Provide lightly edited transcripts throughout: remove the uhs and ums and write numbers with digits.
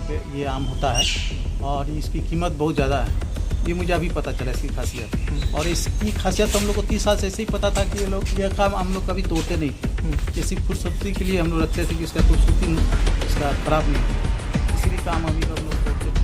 ये आम होता है और इसकी कीमत बहुत ज़्यादा है। ये मुझे अभी पता चला इसकी खासियत। और इसकी खासियत हम लोग को 30 साल से ऐसे ही पता था कि ये काम हम लोग कभी तोड़ते नहीं थे। इसी खूबसूरती के लिए हम लोग रखते थे कि इसका खूबसूरती इसका खराब नहीं हो, इसीलिए काम अभी हम लोग तोड़ते थे।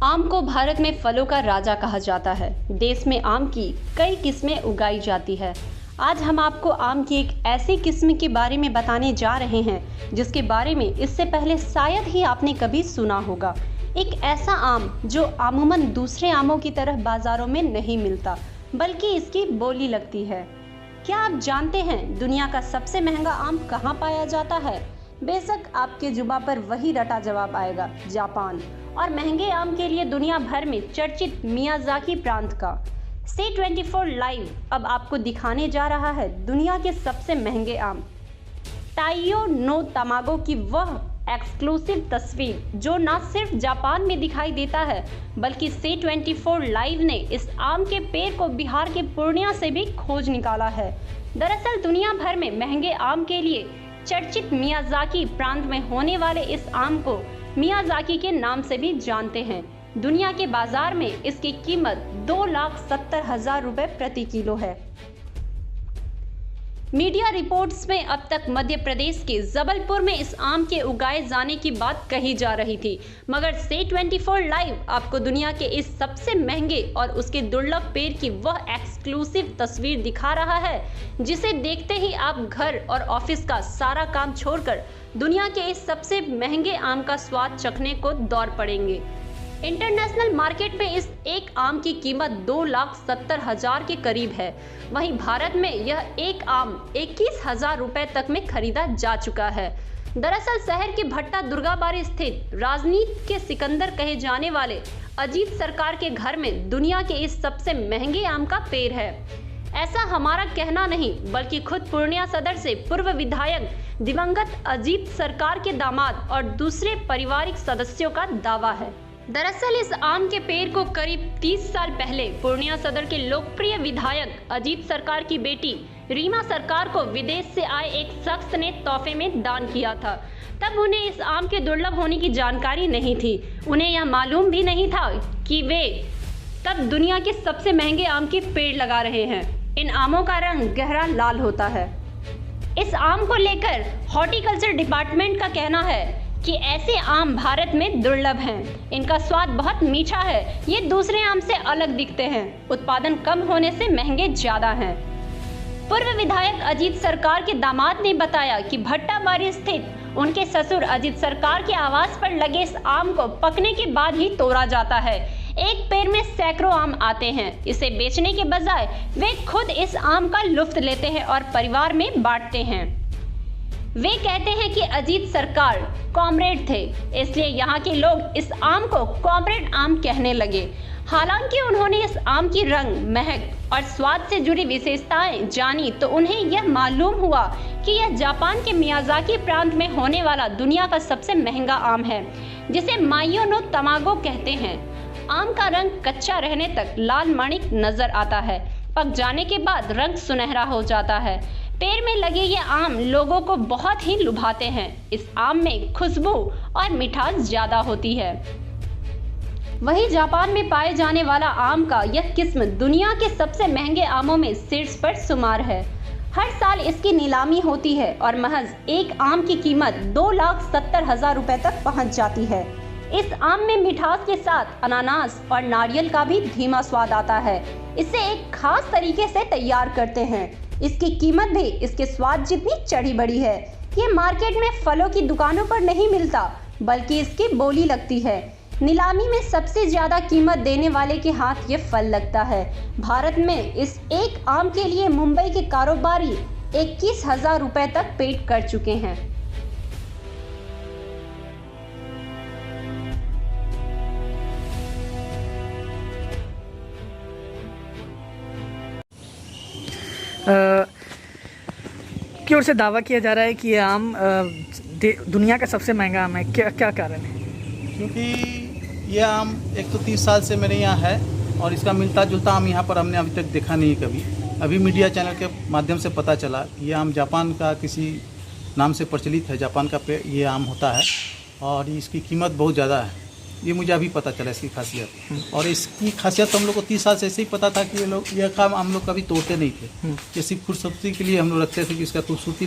आम को भारत में फलों का राजा कहा जाता है। देश में आम की कई किस्में उगाई जाती है। आज हम आपको आम की एक ऐसी किस्म के बारे में बताने जा रहे हैं जिसके बारे में इससे पहले शायद ही आपने कभी सुना होगा। एक ऐसा आम जो अमूमन दूसरे आमों की तरह बाजारों में नहीं मिलता, बल्कि इसकी बोली लगती है। क्या आप जानते हैं दुनिया का सबसे महंगा आम कहाँ पाया जाता है? बेशक आपके जुबां पर वही रटा जवाब आएगा, जापान। और महंगे आम के लिए दुनिया भर में चर्चित मियाज़ाकी प्रांत का C24 लाइव अब आपको दिखाने जा रहा है दुनिया के सबसे महंगे आम ताइयो नो तमागो की वह एक्सक्लूसिव तस्वीर जो न सिर्फ जापान में दिखाई देता है, बल्कि C24 लाइव ने इस आम के पेड़ को बिहार के पूर्णिया से भी खोज निकाला है। दरअसल दुनिया भर में महंगे आम के लिए चर्चित मियाज़ाकी प्रांत में होने वाले इस आम को मियाज़ाकी के नाम से भी जानते हैं। दुनिया के बाजार में इसकी कीमत 2,70,000 रुपए प्रति किलो है। मीडिया रिपोर्ट्स में अब तक मध्य प्रदेश के जबलपुर में इस आम के उगाए जाने की बात कही जा रही थी, मगर C24 लाइव आपको दुनिया के इस सबसे महंगे और उसके दुर्लभ पेड़ की वह एक्सक्लूसिव तस्वीर दिखा रहा है जिसे देखते ही आप घर और ऑफिस का सारा काम छोड़कर दुनिया के इस सबसे महंगे आम का स्वाद चखने को दौड़ पड़ेंगे। इंटरनेशनल मार्केट में इस एक आम की कीमत 2,70,000 के करीब है। वहीं भारत में यह एक आम 21,000 रुपए तक में खरीदा जा चुका है। दरअसल शहर के भट्टा दुर्गाबाड़ी स्थित राजनीति के सिकंदर कहे जाने वाले अजीत सरकार के घर में दुनिया के इस सबसे महंगे आम का पेड़ है। ऐसा हमारा कहना नहीं, बल्कि खुद पूर्णिया सदर से पूर्व विधायक दिवंगत अजीत सरकार के दामाद और दूसरे पारिवारिक सदस्यों का दावा है। दरअसल इस आम के पेड़ को करीब 30 साल पहले पूर्णिया सदर के लोकप्रिय विधायक अजीत सरकार की बेटी रीमा सरकार को विदेश से आए एक शख्स ने तोहफे में दान किया था। तब उन्हें इस आम के दुर्लभ होने की जानकारी नहीं थी। उन्हें यह मालूम भी नहीं था कि वे तब दुनिया के सबसे महंगे आम के पेड़ लगा रहे हैं। इन आमों का रंग गहरा लाल होता है। इस आम को लेकर हॉर्टिकल्चर डिपार्टमेंट का कहना है कि ऐसे आम भारत में दुर्लभ हैं। इनका स्वाद बहुत मीठा है। ये दूसरे आम से अलग दिखते हैं। उत्पादन कम होने से महंगे ज्यादा हैं। पूर्व विधायक अजीत सरकार के दामाद ने बताया कि भट्टाबाड़ी स्थित उनके ससुर अजीत सरकार के आवास पर लगे इस आम को पकने के बाद ही तोड़ा जाता है। एक पेड़ में सैकड़ों आम आते हैं। इसे बेचने के बजाय वे खुद इस आम का लुत्फ लेते हैं और परिवार में बांटते हैं। वे कहते हैं कि अजीत सरकार कॉमरेड थे, इसलिए यहाँ के लोग इस आम को कॉमरेड आम कहने लगे। हालांकि उन्होंने इस आम की रंग, महक और स्वाद से जुड़ी विशेषताएं जानी तो उन्हें यह मालूम हुआ कि यह जापान के मियाज़ाकी प्रांत में होने वाला दुनिया का सबसे महंगा आम है, जिसे माइयो नो तमागो कहते हैं। आम का रंग कच्चा रहने तक लाल मणिक नजर आता है। पक जाने के बाद रंग सुनहरा हो जाता है। पेड़ में लगे ये आम लोगों को बहुत ही लुभाते हैं। इस आम में खुशबू और मिठास ज्यादा होती है। वहीं जापान में पाए जाने वाला आम का यह किस्म दुनिया के सबसे महंगे आमों में शीर्ष पर शुमार है। हर साल इसकी नीलामी होती है और महज एक आम की कीमत 2,70,000 रुपए तक पहुंच जाती है। इस आम में मिठास के साथ अनानास और नारियल का भी धीमा स्वाद आता है। इसे एक खास तरीके से तैयार करते हैं। इसकी कीमत भी इसके स्वाद जितनी चढ़ी बढ़ी है। ये मार्केट में फलों की दुकानों पर नहीं मिलता, बल्कि इसकी बोली लगती है। नीलामी में सबसे ज्यादा कीमत देने वाले के हाथ ये फल लगता है। भारत में इस एक आम के लिए मुंबई के कारोबारी 21,000 रुपए तक पेड कर चुके हैं। की ओर से दावा किया जा रहा है कि ये आम दुनिया का सबसे महंगा आम है। क्या क्या कारण है? क्योंकि ये आम एक तो 30 साल से मेरे यहाँ है और इसका मिलता जुलता आम यहाँ पर हमने अभी तक देखा नहीं है कभी। अभी मीडिया चैनल के माध्यम से पता चला कि ये आम जापान का किसी नाम से प्रचलित है, जापान का ये आम होता है और इसकी कीमत बहुत ज़्यादा है। ये मुझे अभी पता चला इसकी खासियत। और इसकी खासियत तो हम लोग को 30 साल से ऐसे ही पता था कि ये काम हम लोग कभी तोड़ते नहीं थे। ये सिर्फ खूबसूरती के लिए हम लोग रखते थे कि इसका खूबसूरती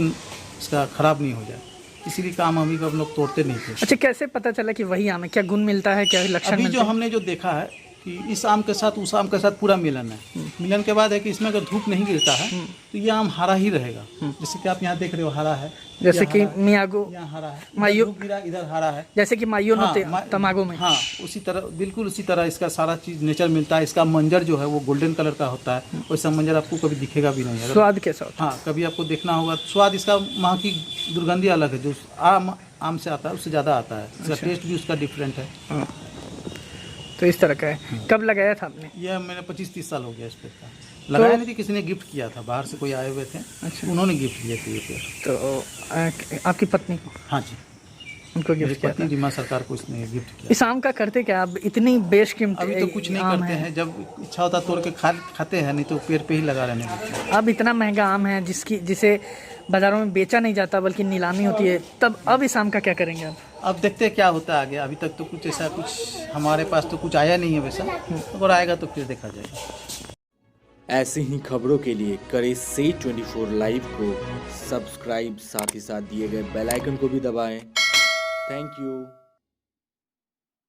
इसका ख़राब नहीं हो जाए, इसीलिए काम हम लोग तोड़ते नहीं थे। अच्छा, कैसे पता चला कि वही आम है? क्या गुण मिलता है, क्या लक्षण अभी मिलते जो हैं? हमने जो देखा है कि इस आम के साथ उस आम के साथ पूरा मिलन है। मिलन के बाद है कि इसमें अगर धूप नहीं गिरता है तो ये आम हरा ही रहेगा। जैसे कि आप यहाँ देख रहे हो हरा है, जैसे ये कि हरा है, मियागो, यहाँ हरा है, मायो, धूप गिरा इधर हरा है, जैसे कि मायो हाँ, तमागो में। हाँ, उसी तरह बिल्कुल उसी तरह इसका सारा चीज़ नेचर मिलता है। इसका मंजर जो है वो गोल्डन कलर का होता है, वैसा मंजर आपको कभी दिखेगा भी नहीं। स्वाद कैसा होता हाँ, कभी आपको देखना होगा स्वाद इसका वहाँ की दुर्गंधी अलग है, जो आम से आता है उससे ज़्यादा आता है। इसका टेस्ट भी उसका डिफरेंट है। है? तो इस तरह का है। कब लगाया था आपने? यह मैंने 25-30 साल हो गया इस पेड़ का। लगाया नहीं थी, किसी ने गिफ्ट किया था, बाहर से कोई आए हुए थे। अच्छा। उन्होंने गिफ्ट किए थे ये पेड़। तो आपकी पत्नी को? हाँ जी, उनको मेरी गिफ्ट किया था। पत्नी रीमा सरकार को इसने गिफ्ट किया। इस आम का करते क्या आप? इतनी बेशकीमती अभी तो कुछ नहीं आम करते है। हैं, जब इच्छा होता तोड़ के खाते हैं, नहीं तो पेड़ पे ही लगा रहने देते हैं। अब इतना महंगा आम है जिसे बाजारों में बेचा नहीं जाता बल्कि नीलामी होती है, तब अब इस आम का क्या करेंगे आप? अब देखते हैं क्या होता है आगे। अभी तक तो कुछ ऐसा कुछ हमारे पास तो कुछ आया नहीं है वैसा, अगर आएगा तो फिर देखा जाएगा। ऐसी ही खबरों के लिए करें से 24 लाइव को सब्सक्राइब, साथ ही साथ दिए गए बेल आइकन को भी दबाएं। Thank you.